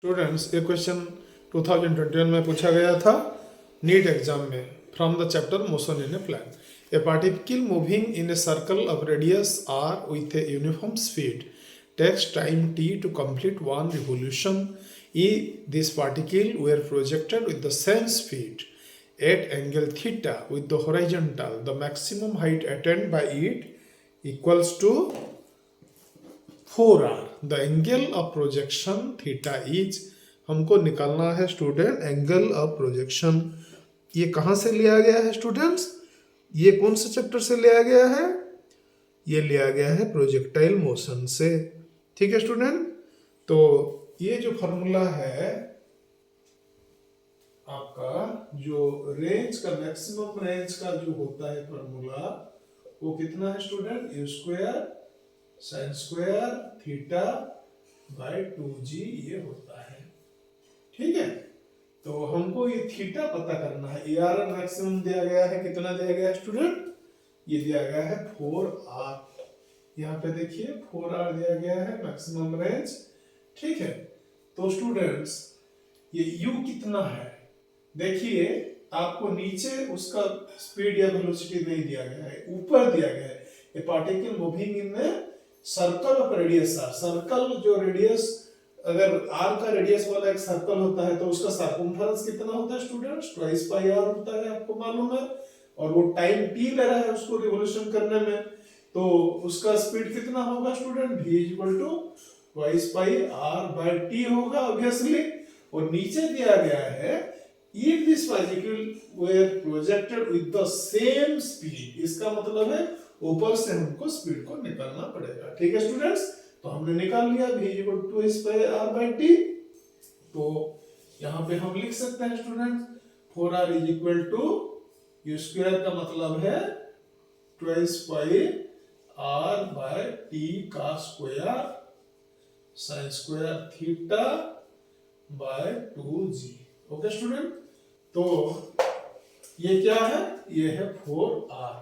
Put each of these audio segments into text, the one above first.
Students, ये question 2021 में पूछा गया था नीट एग्जाम में from the chapter motion in a plane. A particle moving in a circle of radius R with a uniform speed takes time t to complete one revolution. This particle were projected with the same speed at angle theta with the horizontal. The maximum height attained by it equals to 4r. The angle of projection theta is, हमको निकालना है student angle of projection. ये कहाँ से लिया गया है students? ये कौन से चैप्टर से लिया गया है? ये लिया गया है प्रोजेक्टाइल मोशन से. ठीक है स्टूडेंट, तो ये जो फॉर्मूला है आपका, जो रेंज का मैक्सिमम रेंज का जो होता है फॉर्मूला, वो कितना है student? You square sine square theta by 2g ये होता है. ठीक है, तो हमको ये थीटा पता करना है. ए आर मैक्सिमम दिया गया है, कितना दिया गया है स्टूडेंट? ये दिया गया है 4r. यहाँ पे देखिए 4r दिया गया है मैक्सिमम रेंज. ठीक है, तो स्टूडेंट्स ये u कितना है? देखिए आपको नीचे उसका स्पीड या वेलोसिटी नहीं दिया गया है, ऊपर दिया गया है. ए particle moving in a circle of radius r. Circle जो रेडियस, अगर r का रेडियस वाला एक सर्कल होता है तो उसका सर्कमफेरेंस कितना होता है स्टूडेंट्स? ट्वाइस पाई r होता है, आपको मालूम है. और वो टाइम t ले रहा है उसको रिवोल्यूशन करने में, तो उसका स्पीड कितना होगा student? v equal to twice pi r by t होगा ऑब्वियसली. और नीचे दिया गया है if this particle were projected with the same speed. इसका मतलब है ऊपर से हमको स्पीड को निकालना पड़ेगा. ठीक है स्टूडेंट्स, तो हमने निकाल लिया v equal to twice pi r by t. तो यहाँ पे हम लिख सकते हैं student 4r is equal to u square का मतलब है twice pi r by t का square sine square theta by 2g. Okay student, तो ये क्या है? ये है 4r.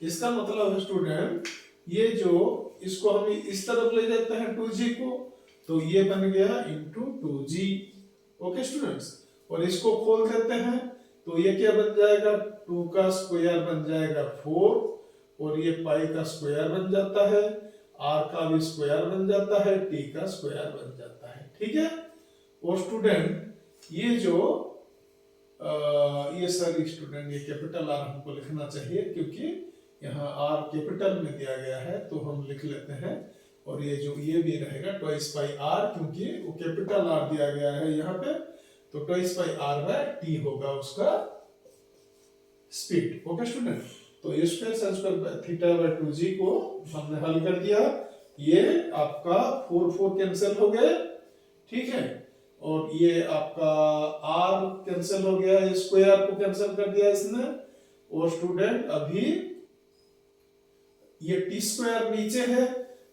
इसका मतलब है स्टूडेंट, ये जो इसको हम इस तरफ ले जाते हैं 2g को, तो ये बन गया इंटू 2g. ओके स्टूडेंट्स, और इसको खोल देते हैं तो ये क्या बन जाएगा? 2 का स्क्वायर बन जाएगा 4, और ये पाई का स्क्वायर बन जाता है, r का भी स्क्वायर बन जाता है, t का स्क्वायर बन जाता है. ठीक है, और स्टूडेंट ये जो ये सारी स्टूडेंट ये कैपिटल R हमको लिखना चाहिए, क्योंकि यहाँ R कैपिटल में दिया गया है तो हम लिख लेते हैं. और ये जो ये भी रहेगा ट्वाइस पाई r, क्योंकि वो कैपिटल R दिया गया है यहाँ पे, तो twice pi r by t होगा उसका स्पीड. ओके स्टूडेंट, तो ये square sine square theta by 2g को हमने हल कर दिया. ये आपका 4 कैंसिल हो गए. ठीक है, और ये आपका r कैंसिल हो गया, ये स्क्वायर को कैंसिल कर दिया इसने. और स्टूडेंट अभी ये t स्क्वायर नीचे है,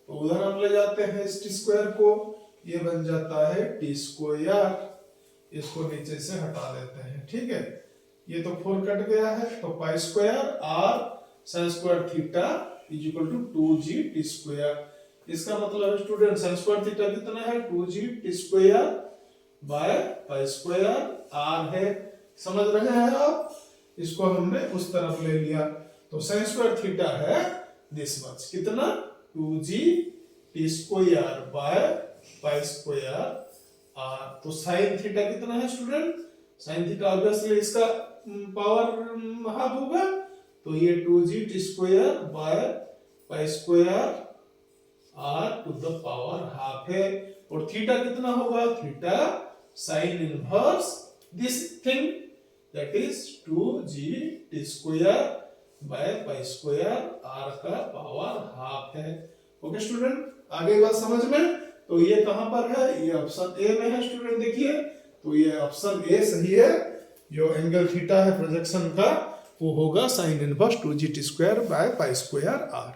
तो उधर हम ले जाते हैं इस t स्क्वायर को, ये बन जाता है t स्क्वायर. इसको नीचे से हटा देते हैं. ठीक है, ये तो 4 कट गया है, तो pi square r sine square theta is equal to 2g t square. इसका मतलब है स्टूडेंट साइन स्क्वायर थीटा कितना है? 2g t square by pi square r है. समझ रहे हैं आप? इसको हमने उस तरफ ले लिया, तो साइन स्क्वायर थीटा है दिस मच, कितना? 2g t square by pi square r. तो साइन थीटा कितना है स्टूडेंट? साइन थीटा ऑब्वियसली इसका पावर हाफ होगा, तो ये 2g t square by pi square r to the power half है. और थीटा कितना होगा? Theta sine inverse this thing, that is 2g t square by pi square r का power half है. ओके स्टूडेंट, आगे बात समझ में? तो ये कहां पर है? ये ऑप्शन ए में है स्टूडेंट. देखिए, तो ये ऑप्शन ए सही है. जो एंगल थीटा है प्रोजेक्शन का, वो होगा sine inverse 2g t square by pi square r.